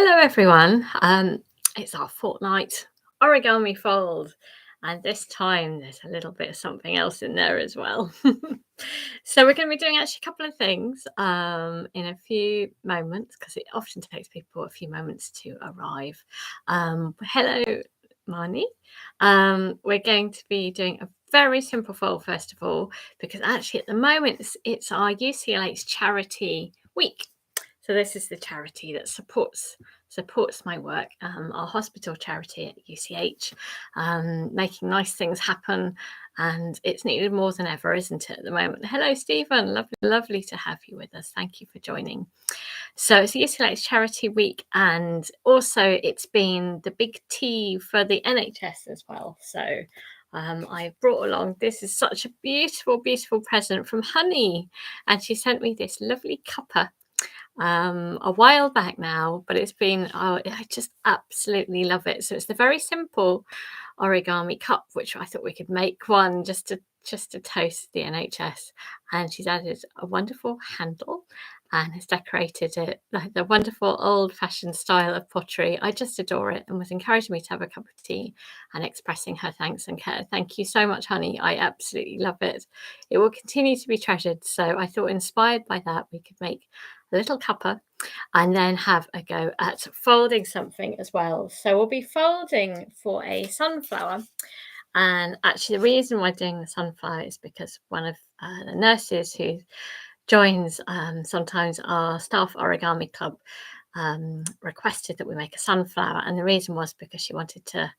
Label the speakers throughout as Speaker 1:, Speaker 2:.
Speaker 1: Hello, everyone. It's our fortnight origami fold, and this time there's a little bit of something else in there as well. So we're going to be doing actually a couple of things in a few moments because it often takes people a few moments to arrive. Hello, Marnie. We're going to be doing a very simple fold first of all because actually at the moment it's our UCLH charity week. So this is the charity that supports my work, our hospital charity at UCH, making nice things happen, and it's needed more than ever, isn't it, at the moment? Hello, Stephen. Lovely to have you with us. Thank you for joining. So it's the UCLH Charity Week, and also it's been the big T for the NHS as well. So I brought along, this is such a beautiful, beautiful present from Honey, and she sent me this lovely cuppa a while back now, but it's been, I just absolutely love it. So it's the very simple origami cup, which I thought we could make one just to toast the NHS. And she's added a wonderful handle and has decorated it like the wonderful old-fashioned style of pottery. I just adore it, and was encouraging me to have a cup of tea and expressing her thanks and care. Thank you so much, Honey. I absolutely love it. It will continue to be treasured. So I thought, inspired by that, we could make a little cuppa and then have a go at folding something as well. So we'll be folding for a sunflower. And actually, the reason why doing the sunflower is because one of the nurses who joins sometimes our staff origami club requested that we make a sunflower. And the reason was because she wanted to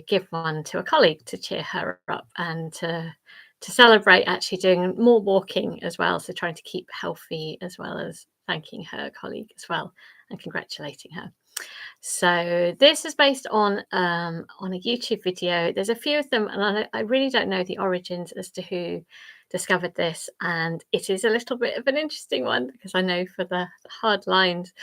Speaker 1: give one to a colleague to cheer her up and to celebrate actually doing more walking as well. So trying to keep healthy as well as thanking her colleague as well and congratulating her. So this is based on a YouTube video. There's a few of them, and I really don't know the origins as to who discovered this. And it is a little bit of an interesting one because I know for the hard-lined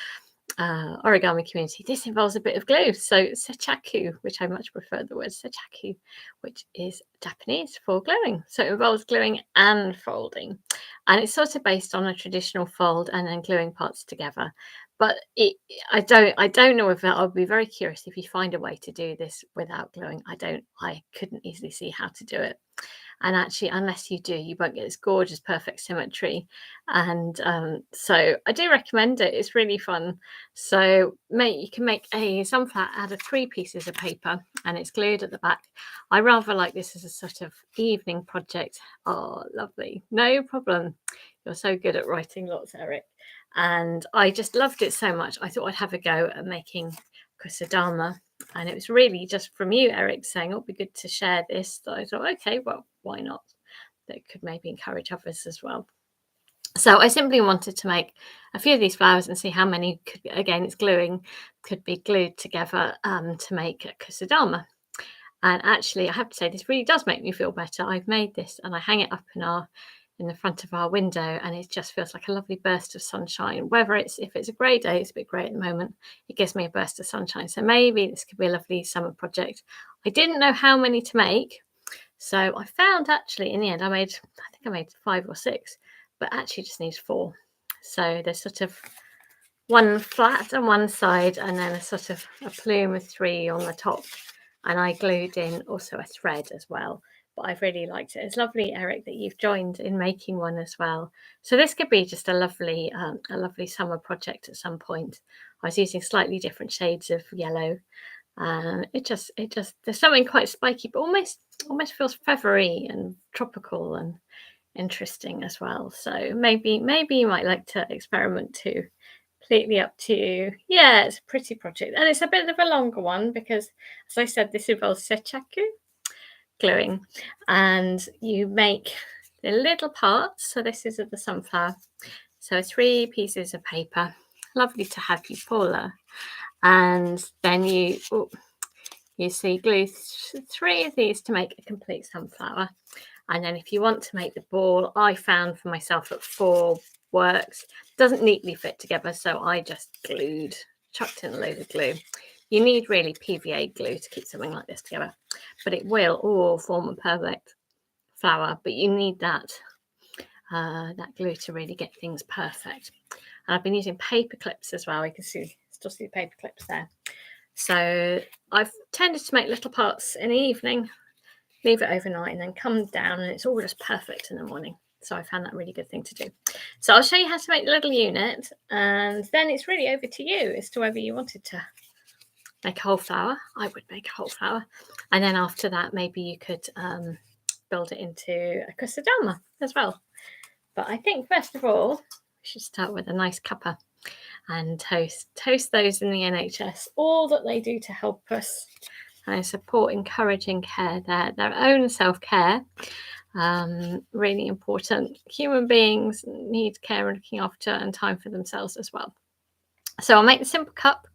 Speaker 1: origami community, this involves a bit of glue. So Setchaku, which I much prefer the word Setchaku, which is Japanese for gluing. So it involves gluing and folding. And it's sort of based on a traditional fold and then gluing parts together. But I don't know if I'll be very curious if you find a way to do this without gluing. I couldn't easily see how to do it. And actually, unless you do, you won't get this gorgeous, perfect symmetry. And so I do recommend it. It's really fun. So you can make a sunflower out of 3 pieces of paper, and it's glued at the back. I rather like this as a sort of evening project. Oh, lovely. No problem. You're so good at writing lots, Eric. And I just loved it so much. I thought I'd have a go at making kusudama. And it was really just from you, Eric, saying, oh, it'd be good to share this. So I thought, okay, well, why not? That could maybe encourage others as well. So I simply wanted to make a few of these flowers and see how many could be, again, it's gluing, could be glued together to make a kusudama. And actually, I have to say, this really does make me feel better. I've made this and I hang it up in the front of our window, and it just feels like a lovely burst of sunshine. If it's a grey day, it's a bit grey at the moment, it gives me a burst of sunshine. So maybe this could be a lovely summer project. I didn't know how many to make, so I found actually in the end I think I made 5 or 6, but actually just needs 4. So there's sort of one flat on one side and then a sort of a plume of 3 on the top, and I glued in also a thread as well. But I've really liked it. It's lovely, Eric, that you've joined in making one as well. So this could be just a lovely summer project at some point. I was using slightly different shades of yellow, and it just there's something quite spiky, but almost feels feathery and tropical and interesting as well. So maybe you might like to experiment too. Completely up to you. Yeah, it's a pretty project, and it's a bit of a longer one because, as I said, this involves Setchaku gluing, and you make the little parts. So this is of the sunflower. So 3 pieces of paper. Lovely to have you, Paula. And then you see glue 3 of these to make a complete sunflower. And then if you want to make the ball, I found for myself that 4 works. Doesn't neatly fit together, so I just chucked in a load of glue. You need really PVA glue to keep something like this together, but it will form a perfect flower. But you need that glue to really get things perfect. And I've been using paper clips as well. You can see still see the paper clips there. So I've tended to make little pots in the evening, leave it overnight, and then come down, and it's all just perfect in the morning. So I found that a really good thing to do. So I'll show you how to make the little unit, and then it's really over to you as to whether you wanted to make a whole flower. I would make a whole flower. And then after that, maybe you could build it into a kusudama as well. But I think first of all, we should start with a nice cuppa and toast those in the NHS, all that they do to help us and support encouraging care, their own self-care. Really important. Human beings need care and looking after and time for themselves as well. So I'll make the simple cup.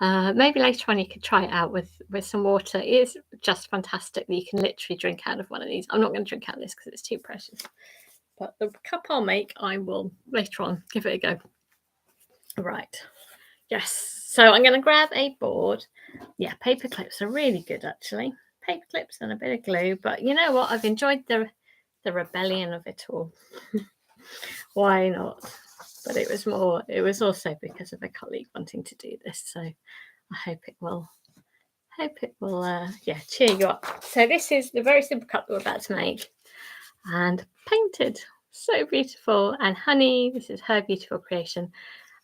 Speaker 1: Maybe later on you could try it out with some water. It is just fantastic that you can literally drink out of one of these. I'm not going to drink out of this because it's too precious. But the cup I'll make, I will later on give it a go. Right. Yes. So I'm going to grab a board. Yeah, paper clips are really good actually. Paper clips and a bit of glue. But you know what? I've enjoyed the rebellion of it all. Why not? But it was also because of a colleague wanting to do this. So I hope it will cheer you up. So this is the very simple cup that we're about to make, and painted. So beautiful. And Honey, this is her beautiful creation.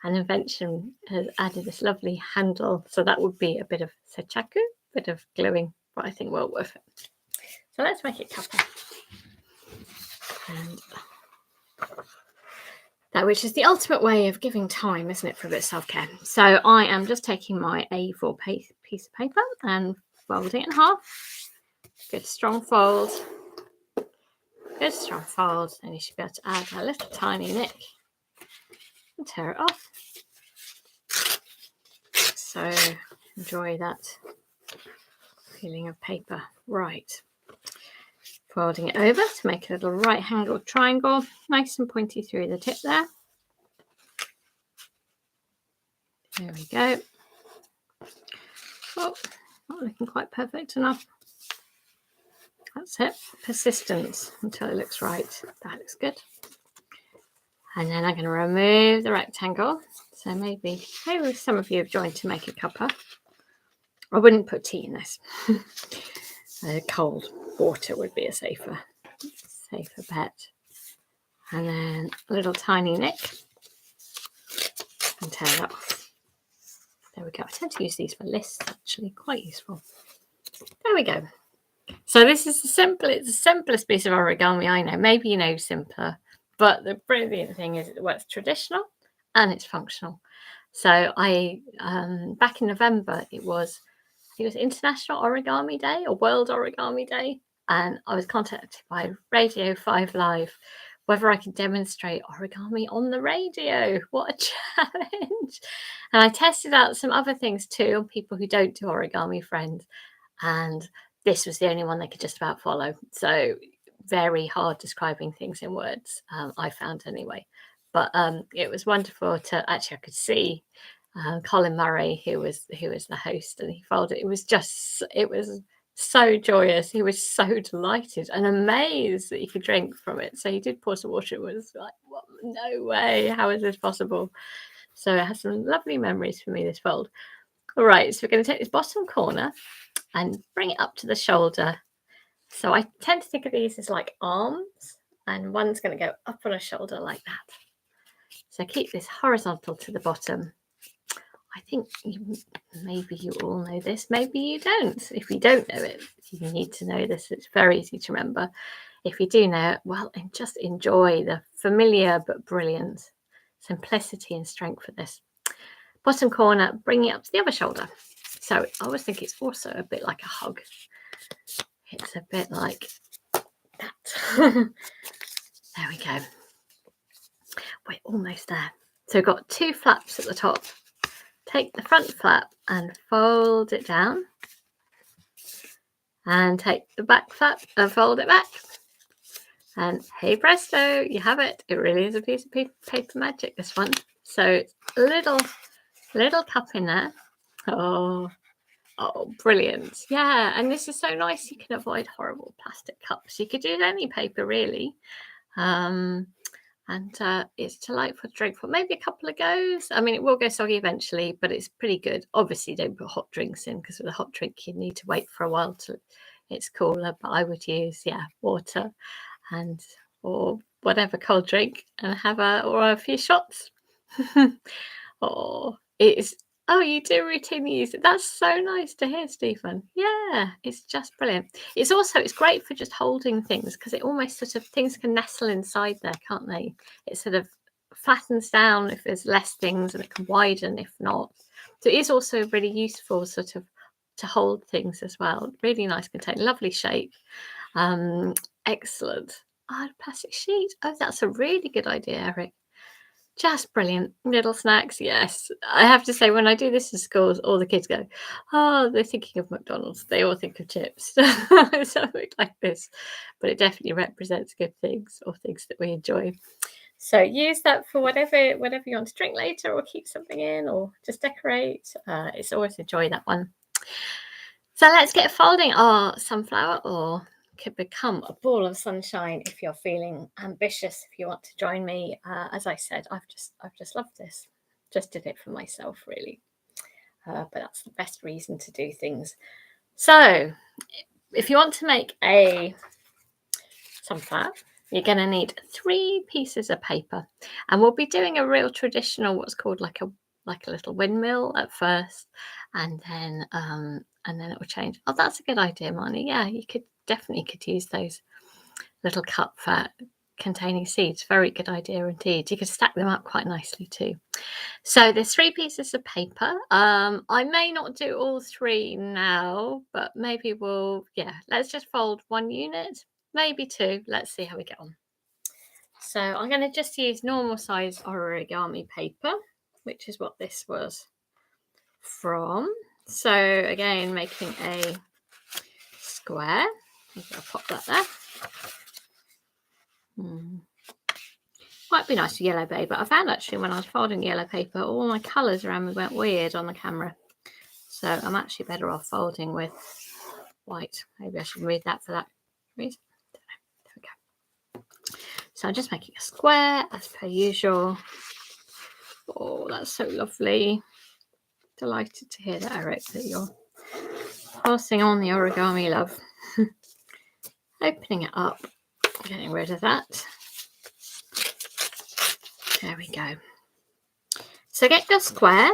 Speaker 1: And Invention has added this lovely handle. So that would be a bit of Setchaku, a bit of gluing, but I think well worth it. So let's make it cuppa. And that, which is the ultimate way of giving time, isn't it, for a bit of self-care? So I am just taking my A4 piece of paper and folding it in half. Good strong fold. Good strong fold. And you should be able to add a little tiny nick and tear it off. So enjoy that feeling of paper. Right. Folding it over to make a little right-angled triangle, nice and pointy through the tip there. There we go. Oh, not looking quite perfect enough. That's it. Persistence until it looks right. That looks good. And then I'm going to remove the rectangle. So maybe some of you have joined to make a cuppa. I wouldn't put tea in this. Cold water would be a safer bet. And then a little tiny nick and tear that off. There we go. I tend to use these for lists, actually, quite useful. There we go. So this is it's the simplest piece of origami I know. Maybe you know simpler, but the brilliant thing is it's traditional and it's functional. So I back in November it was International Origami Day or World Origami Day, and I was contacted by Radio 5 Live whether I could demonstrate origami on the radio. What a challenge. And I tested out some other things too on people who don't do origami friends, and this was the only one they could just about follow. So very hard describing things in words, I found anyway. But it was wonderful to actually, I could see Colin Murray, who was the host, and he followed it. It was so joyous. He was so delighted and amazed that he could drink from it. So he did pour some water. It was like, what? No way. How is this possible? So it has some lovely memories for me, this fold. All right, so we're going to take this bottom corner and bring it up to the shoulder. So I tend to think of these as like arms, and one's going to go up on a shoulder like that. So keep this horizontal to the bottom. I think maybe you all know this, maybe you don't. If you don't know it, you need to know this. It's very easy to remember. If you do know it, well, and just enjoy the familiar but brilliant simplicity and strength for this. Bottom corner, bring it up to the other shoulder. So I always think it's also a bit like a hug. It's a bit like that. There we go. We're almost there. So we've got two flaps at the top. Take the front flap and fold it down. And take the back flap and fold it back. And hey presto, you have it. It really is a piece of paper magic, this one. So it's a little cup in there. Oh, brilliant. Yeah, and this is so nice. You can avoid horrible plastic cups. You could use any paper, really. And and it's delightful to drink for maybe a couple of goes. I mean, it will go soggy eventually, but it's pretty good. Obviously, don't put hot drinks in because with a hot drink, you need to wait for a while till it's cooler. But I would use, water and or whatever cold drink and have a few shots. Oh, it's you do routinely use it. That's so nice to hear, Stephen. Yeah, it's just brilliant. It's great for just holding things because it almost sort of things can nestle inside there, can't they? It sort of flattens down if there's less things and it can widen if not. So it is also really useful sort of to hold things as well. Really nice container, lovely shape. Excellent. Oh, plastic sheet. Oh, that's a really good idea, Eric. Just brilliant. Little snacks, yes. I have to say, when I do this in schools, all the kids go, oh, they're thinking of McDonald's. They all think of chips. Something like this. But it definitely represents good things or things that we enjoy. So use that for whatever you want to drink later or keep something in or just decorate. It's always a joy, that one. So let's get folding our sunflower, or could become a ball of sunshine if you're feeling ambitious. If you want to join me, as I said, I've just loved this. Just did it for myself, really. But that's the best reason to do things. So if you want to make a sunflower, you're going to need 3 pieces of paper, and we'll be doing a real traditional, what's called like a little windmill at first, and then it will change. Oh, that's a good idea, Marnie. Yeah, you could use those little cup for containing seeds. Very good idea indeed. You could stack them up quite nicely too. So there's 3 pieces of paper. I may not do all 3 now, but maybe let's just fold 1 unit, maybe 2. Let's see how we get on. So I'm going to just use normal size origami paper, which is what this was from. So again, making a square. Maybe I'll pop that there. Might be nice for yellow paper, but I found actually when I was folding yellow paper, all my colours around me went weird on the camera. So I'm actually better off folding with white. Maybe I should read that for that reason. There we go. So I'm just making a square as per usual. Oh, that's so lovely. Delighted to hear that, Eric, that you're passing on the origami love. Opening it up, getting rid of that. There we go. So get your square.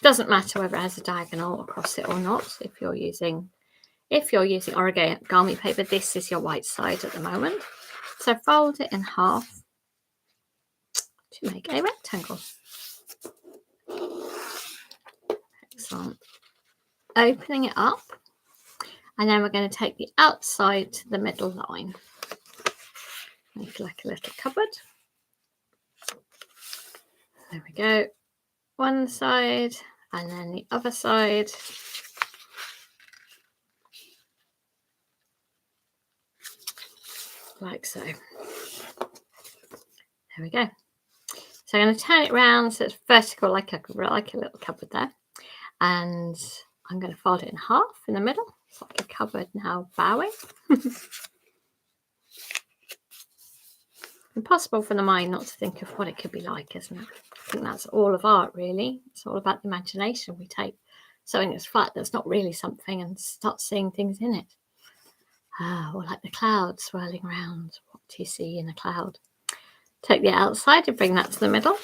Speaker 1: Doesn't matter whether it has a diagonal across it or not. If you're using origami paper, this is your white side at the moment. So fold it in half to make a rectangle. Excellent. Opening it up, and then we're going to take the outside to the middle line. Make like a little cupboard. There we go. One side and then the other side. Like so. There we go. So I'm going to turn it around so it's vertical, like a little cupboard there. And I'm going to fold it in half in the middle. It's like a cupboard now bowing. Impossible for the mind not to think of what it could be like, isn't it? I think that's all of art, really. It's all about the imagination. We take something that's flat, that's not really something, and start seeing things in it. Or like the cloud swirling around. What do you see in a cloud? Take the outside and bring that to the middle.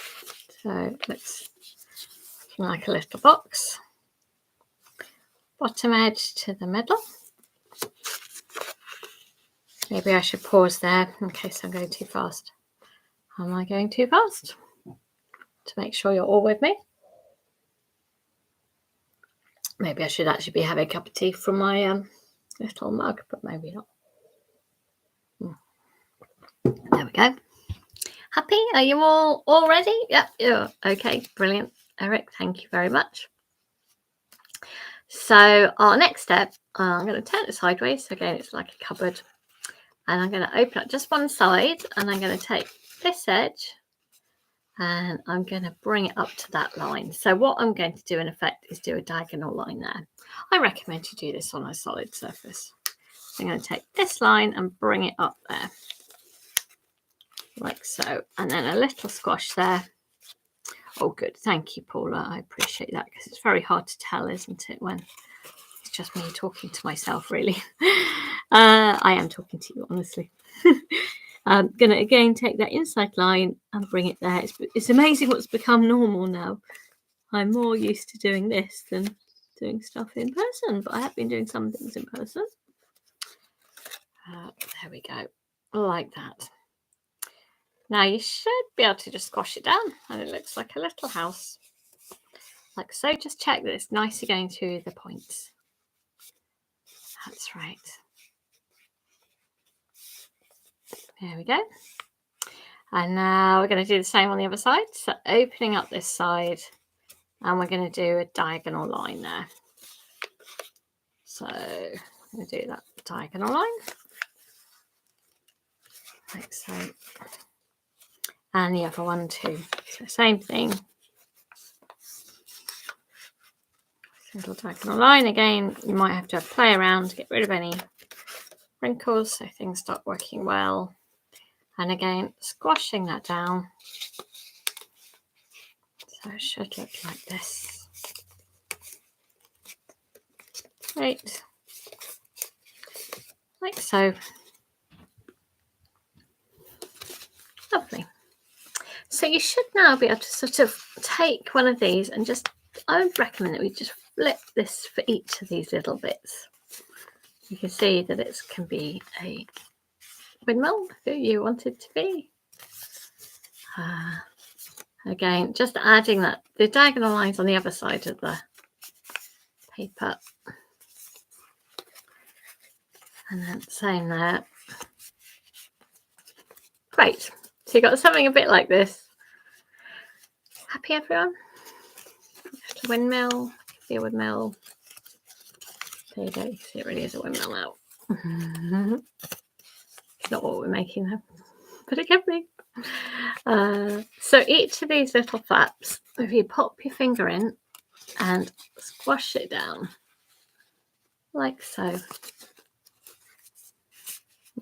Speaker 1: So it looks like a little box. Bottom edge to the middle. Maybe I should pause there in case I'm going too fast. Am I going too fast? To make sure you're all with me. Maybe I should actually be having a cup of tea from my little mug, but maybe not. There we go. Happy? Are you all ready? Yep. Yeah. Okay, brilliant. Eric, thank you very much. So our next step, I'm going to turn it sideways. So again, it's like a cupboard. And I'm going to open up just one side, and I'm going to take this edge and I'm going to bring it up to that line. So what I'm going to do in effect is do a diagonal line there. I recommend you do this on a solid surface. So I'm going to take this line and bring it up there. like so, and then a little squash there. Oh, good. Thank you, Paula. I appreciate that, because it's very hard to tell, isn't it, when it's just me talking to myself, really. I am talking to you, honestly. I'm going to, again, take that inside line and bring it there. It's amazing what's become normal now. I'm more used to doing this than doing stuff in person, but I have been doing some things in person. There we go. Like that. Now you should be able to just squash it down, and it looks like a little house. Like so. Just check that it's nicely going through the points. That's right. There we go. And now we're going to do the same on the other side. So opening up this side, and we're going to do a diagonal line there. So I'm going to do that diagonal line. Like so. And the other one too. So same thing. Little diagonal line again. You might have to play around to get rid of any wrinkles so things start working well. And again, squashing that down. So it should look like this. Right. Like so. Lovely. So you should now be able to sort of take one of these and just, I would recommend that we just flip this for each of these little bits. You can see that it can be a windmill if you want it to be. Again, just adding that the diagonal lines on the other side of the paper. And then same there. Great. So you've got something a bit like this. Happy, everyone? Just a windmill. See a windmill. There you go. You see it really is a windmill now. It's not what we're making though, but it can be. So each of these little flaps, if you pop your finger in and squash it down, like so,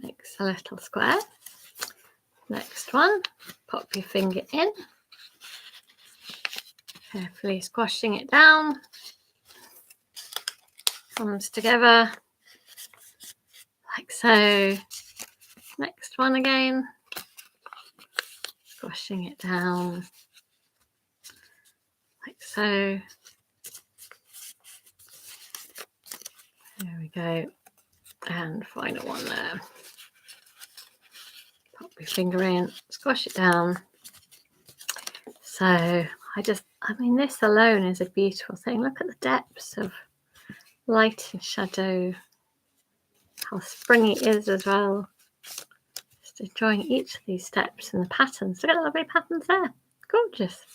Speaker 1: makes a little square. Next one, pop your finger in, carefully squashing it down, comes together, like so. Next one again, squashing it down, like so. There we go. And final one there. Pop your finger in, squash it down. So I mean, this alone is a beautiful thing. Look at the depths of light and shadow, how springy it is as well. Just enjoying each of these steps and the patterns. Look at the lovely patterns there. Gorgeous.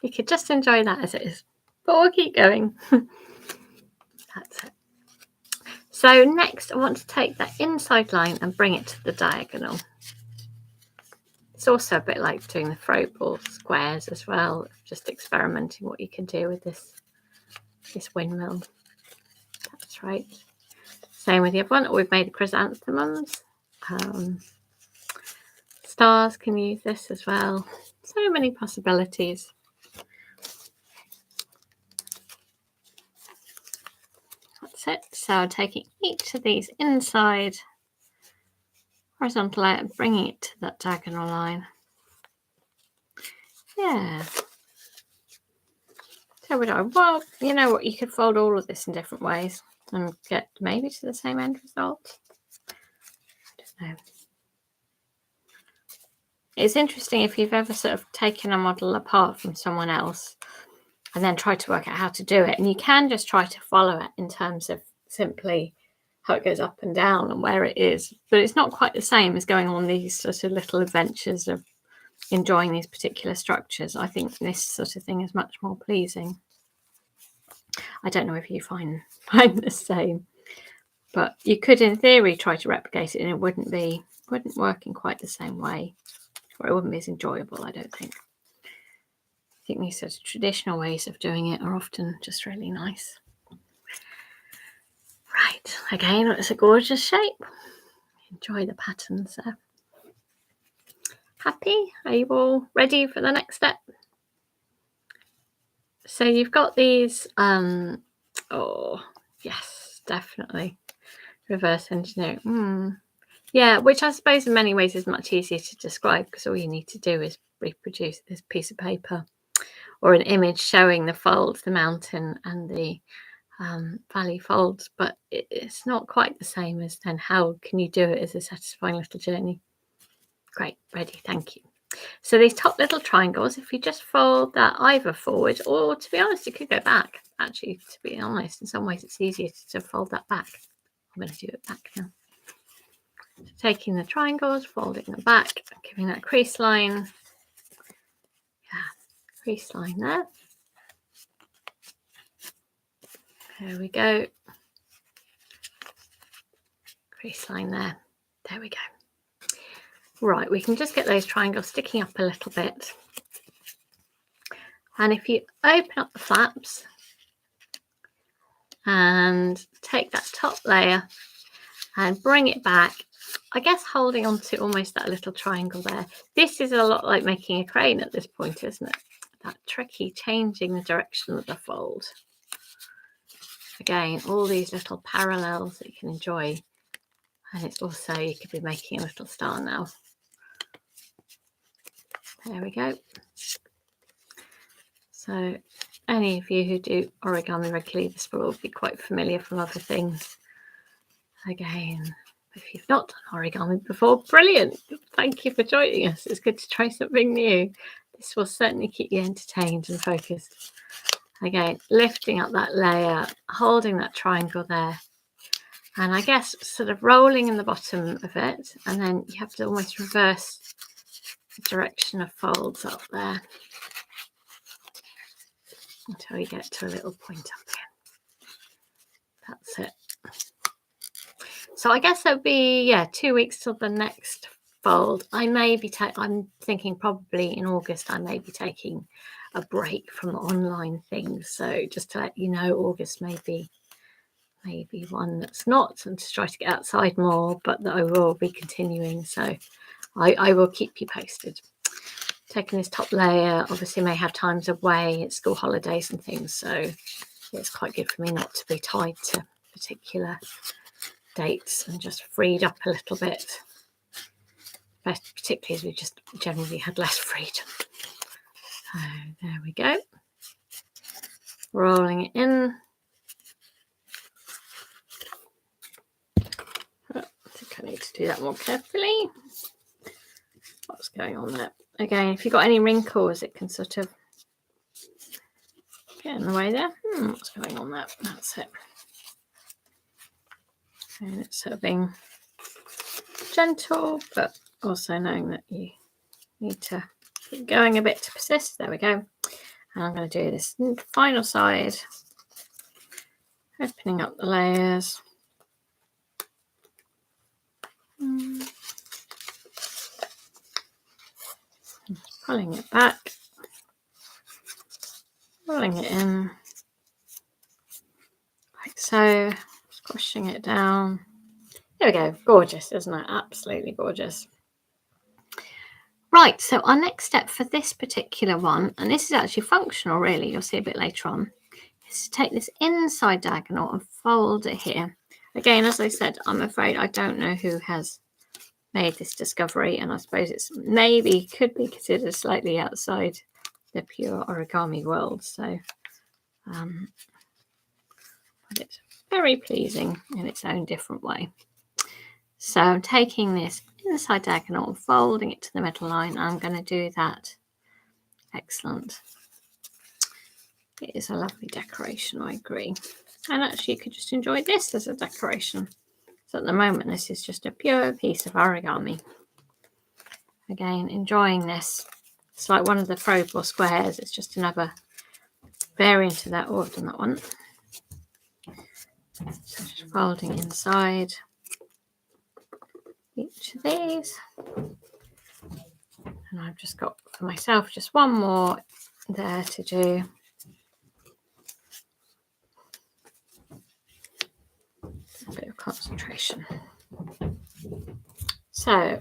Speaker 1: You could just enjoy that as it is. But we'll keep going. That's it. So next I want to take that inside line and bring it to the diagonal. It's also a bit like doing the throwable squares as well, just experimenting what you can do with this windmill. That's right. Same with the other one. We've made chrysanthemums. Stars can use this as well. So many possibilities. That's it. So I'm taking each of these inside horizontal layer and bringing it to that diagonal line. Yeah. So we go, well, you know what, you could fold all of this in different ways and get maybe to the same end result. I don't know. It's interesting if you've ever sort of taken a model apart from someone else and then tried to work out how to do it. And you can just try to follow it in terms of simply how it goes up and down and where it is. But it's not quite the same as going on these sort of little adventures of enjoying these particular structures. I think this sort of thing is much more pleasing. I don't know if you find the same, but you could in theory try to replicate it and it wouldn't work in quite the same way, or it wouldn't be as enjoyable, I don't think. I think these sort of traditional ways of doing it are often just really nice. Right, again, it's a gorgeous shape. Enjoy the patterns there. Happy? Are you all ready for the next step? So you've got these, oh, yes, definitely. Reverse engineering. Yeah, which I suppose in many ways is much easier to describe because all you need to do is reproduce this piece of paper or an image showing the folds, the mountain and the valley folds, but it's not quite the same as then how can you do it as a satisfying little journey. Great, ready, thank you. So these top little triangles, if you just fold that either forward, or to be honest, you could go back. Actually, to be honest, in some ways it's easier to fold that back. I'm going to do it back now. So taking the triangles, folding them back, giving that crease line. Yeah, crease line there. There we go. Crease line there. There we go. Right, we can just get those triangles sticking up a little bit. And if you open up the flaps and take that top layer and bring it back, I guess holding on to almost that little triangle there. This is a lot like making a crane at this point, isn't it? That tricky changing the direction of the fold. Again, all these little parallels that you can enjoy. And it's also, you could be making a little star now. There we go. So any of you who do origami regularly, this will be quite familiar from other things. Again, if you've not done origami before, brilliant. Thank you for joining us. It's good to try something new. This will certainly keep you entertained and focused. Again, lifting up that layer, holding that triangle there. And I guess sort of rolling in the bottom of it. And then you have to almost reverse the direction of folds up there until you get to a little point up here. That's it. So I guess it'll be, 2 weeks till the next fold. I may be I'm thinking probably in August I may be taking a break from online things. So just to let you know, August may be one that's not, and to try to get outside more, but that I will be continuing. So I will keep you posted. Taking this top layer, obviously may have times away at school holidays and things, so it's quite good for me not to be tied to particular dates and just freed up a little bit, particularly as we just generally had less freedom. So there we go. Rolling it in. I think I need to do that more carefully. What's going on there? Again, if you've got any wrinkles, it can sort of get in the way there. What's going on there? That's it. And it's sort of being gentle, but also knowing that you need to keep going a bit to persist. There we go. And I'm going to do this final side, opening up the layers. Pulling it back, rolling it in, like so, squashing it down. There we go. Gorgeous, isn't it? Absolutely gorgeous. Right, so our next step for this particular one, and this is actually functional really, you'll see a bit later on, is to take this inside diagonal and fold it here. Again, as I said, I'm afraid I don't know who has made this discovery, and I suppose it's maybe could be considered slightly outside the pure origami world. So but it's very pleasing in its own different way. So I'm taking this inside diagonal and folding it to the middle line. I'm going to do that. Excellent. It is a lovely decoration, I agree. And actually you could just enjoy this as a decoration. So at the moment this is just a pure piece of origami. Again, enjoying this. It's like one of the throwable squares. It's just another variant of that. Oh, I've done that one. So just folding inside each of these. And I've just got for myself just one more there to do. A bit of concentration. So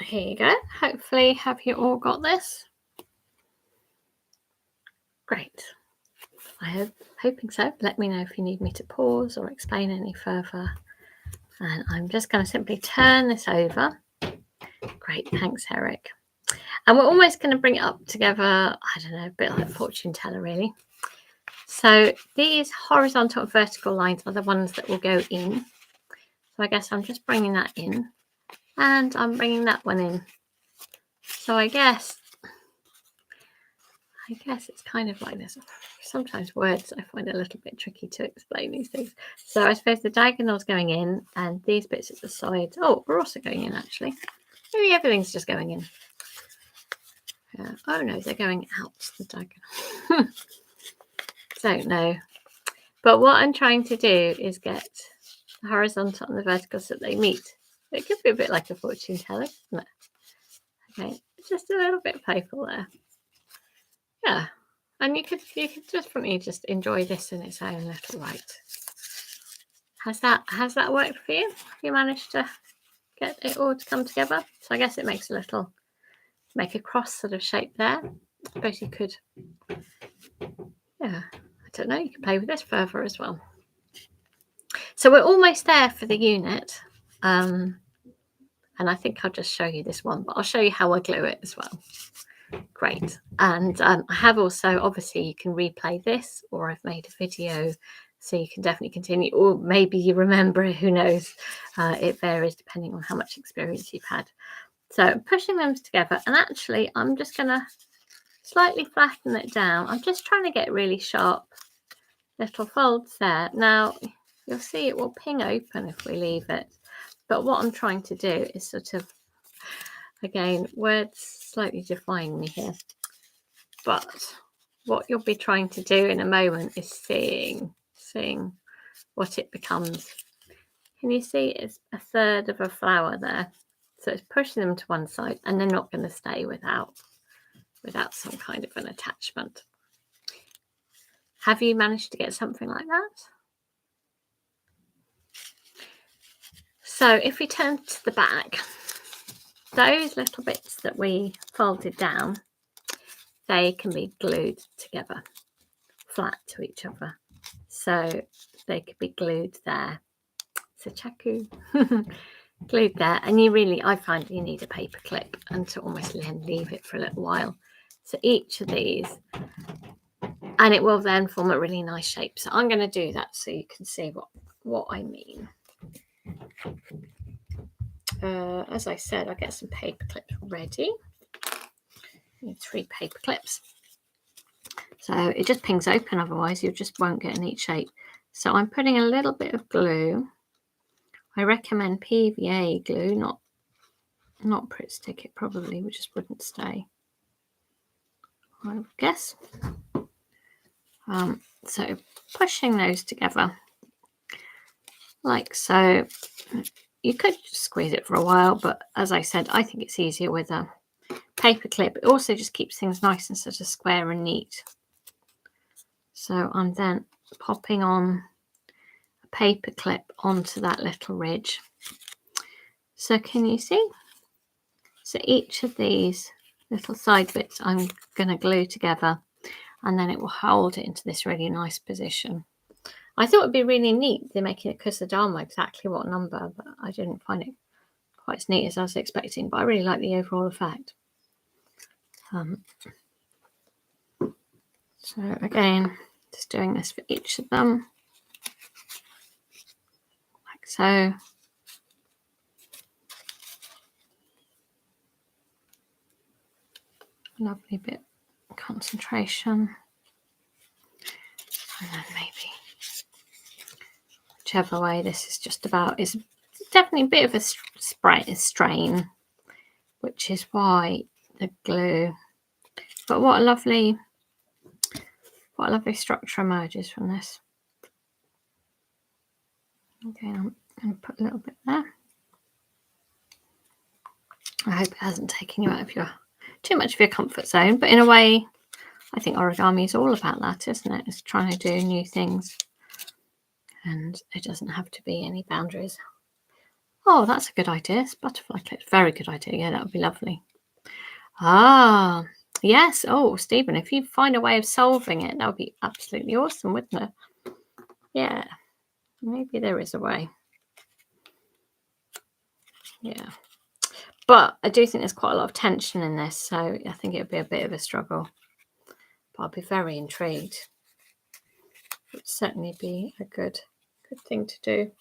Speaker 1: here you go. Hopefully, have you all got this? Great. I'm hoping so. Let me know if you need me to pause or explain any further. And I'm just going to simply turn this over. Great, thanks, Eric. And we're almost going to bring it up together, I don't know, a bit like fortune teller, really. So these horizontal and vertical lines are the ones that will go in. So I guess I'm just bringing that in, and I'm bringing that one in. So I guess it's kind of like this. Sometimes words I find a little bit tricky to explain these things. So I suppose the diagonal's going in, and these bits at the sides, oh, we're also going in actually. Maybe everything's just going in. Yeah. Oh no, they're going out the diagonal. Don't know. But what I'm trying to do is get the horizontal and the vertical so that they meet. It could be a bit like a fortune teller, isn't it? Okay, just a little bit playful there. Yeah, and you could just for me just enjoy this in its own little right. Has that worked for you? Have you managed to get it all to come together? So I guess it makes make a cross sort of shape there. I suppose you could, yeah, I don't know, you could play with this further as well. So we're almost there for the unit. And I think I'll just show you this one, but I'll show you how I glue it as well. Great. And I have also, obviously, you can replay this, or I've made a video, so you can definitely continue, or maybe you remember it, who knows. It varies depending on how much experience you've had. So pushing them together, and actually I'm just going to slightly flatten it down. I'm just trying to get really sharp little folds there. Now, you'll see it will ping open if we leave it. But what I'm trying to do is sort of, again, words slightly define me here. But what you'll be trying to do in a moment is seeing what it becomes. Can you see it's a third of a flower there? So it's pushing them to one side, and they're not going to stay without some kind of an attachment. Have you managed to get something like that? So if we turn to the back, those little bits that we folded down, they can be glued together, flat to each other. So they could be glued there. Setchaku. Glued there. And I find you need a paper clip and to almost leave it for a little while. So each of these, and it will then form a really nice shape. So I'm going to do that so you can see what I mean. As I said, I'll get some paper clips ready. Need 3 paper clips. So it just pings open, otherwise you just won't get a neat shape. So I'm putting a little bit of glue. I recommend PVA glue, not Pritt Stick. It probably just wouldn't stay, I would guess. So pushing those together like so. You could just squeeze it for a while, but as I said, I think it's easier with a paper clip. It also just keeps things nice and sort of square and neat. So I'm then popping on a paper clip onto that little ridge. So can you see? So each of these little side bits I'm going to glue together, and then it will hold it into this really nice position. I thought it'd be really neat they're making a kusadama exactly what number, but I didn't find it quite as neat as I was expecting. But I really like the overall effect. So again, just doing this for each of them, like so. Lovely bit of concentration. And then maybe whichever way this is just about, is definitely a bit of a strain, which is why the glue. But what a lovely structure emerges from this. Okay, I'm going to put a little bit there. I hope it hasn't taken you out of too much of your comfort zone, but in a way, I think origami is all about that, isn't it? It's trying to do new things, and it doesn't have to be any boundaries. Oh, that's a good idea. It's butterfly clips. Very good idea. Yeah, that would be lovely. Ah, yes. Oh, Stephen, if you find a way of solving it, that would be absolutely awesome, wouldn't it? Yeah, maybe there is a way. Yeah. But I do think there's quite a lot of tension in this, so I think it would be a bit of a struggle. But I'd be very intrigued. It would certainly be a good thing to do.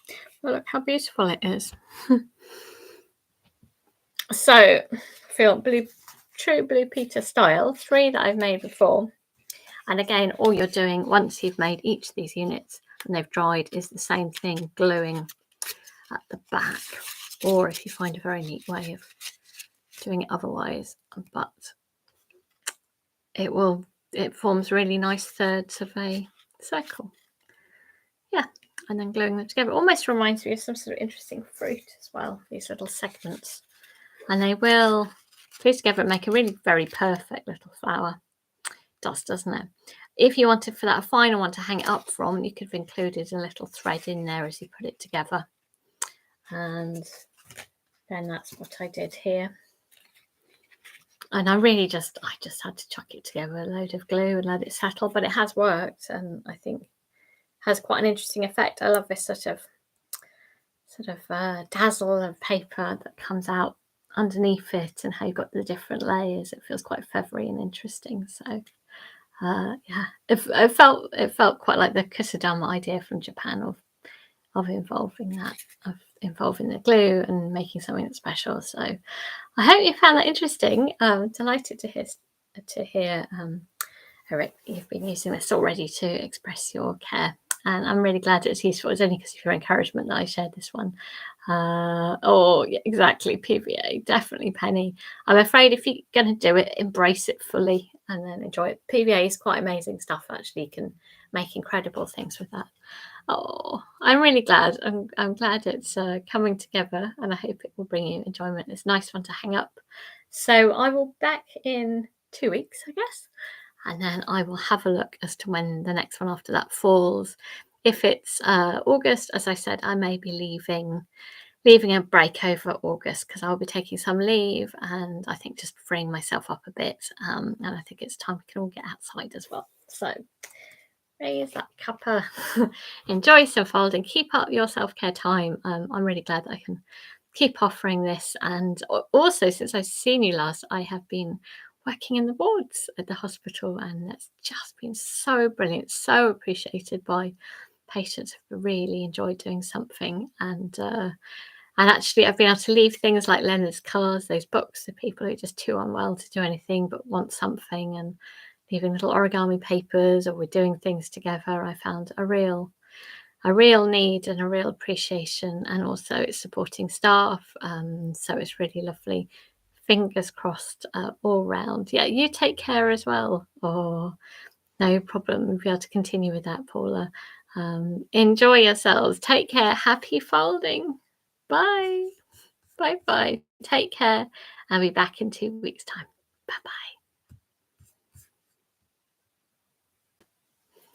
Speaker 1: Well, look how beautiful it is. So, feel true Blue Peter style, 3 that I've made before. And again, all you're doing once you've made each of these units and they've dried is the same thing, gluing at the back. Or if you find a very neat way of doing it otherwise, but it forms really nice thirds of a circle. Yeah, and then gluing them together almost reminds me of some sort of interesting fruit as well, these little segments. And they will fuse together and make a really very perfect little flower. It does, doesn't it? If you wanted for that final one to hang it up from, you could have included a little thread in there as you put it together. And then that's what I did here. And I just had to chuck it together, a load of glue and let it settle, but it has worked, and I think has quite an interesting effect. I love this sort of dazzle of paper that comes out underneath it, and how you've got the different layers. It feels quite feathery and interesting. So yeah, it felt quite like the kusudama idea from Japan of involving the glue and making something that's special. So I hope you found that interesting. Delighted to hear Eric, you've been using this already to express your care, and I'm really glad it's useful. It's only because of your encouragement that I shared this one. Oh, yeah, exactly, PVA, definitely, Penny. I'm afraid if you're going to do it, embrace it fully and then enjoy it. PVA is quite amazing stuff, actually. You can make incredible things with that. Oh, I'm really glad. I'm glad it's coming together, and I hope it will bring you enjoyment. It's a nice one to hang up. So I will be back in 2 weeks, I guess. And then I will have a look as to when the next one after that falls. If it's August, as I said, I may be leaving a break over August because I'll be taking some leave, and I think just freeing myself up a bit. And I think it's time we can all get outside as well. So raise that cuppa, enjoy some folding, keep up your self-care time. I'm really glad that I can keep offering this. And also, since I've seen you last, I have been working in the wards at the hospital, and that's just been so brilliant, so appreciated by patients who've really enjoyed doing something. And actually I've been able to leave things like Leonard's cards, those books, for people who are just too unwell to do anything but want something, and leaving little origami papers, or we're doing things together. I found a real need and a real appreciation, and also it's supporting staff, so it's really lovely. Fingers crossed all round. Yeah, you take care as well. Oh, no problem. We'll be able to continue with that, Paula. Enjoy yourselves. Take care. Happy folding. Bye. Bye bye. Take care. I'll be back in 2 weeks' time. Bye bye.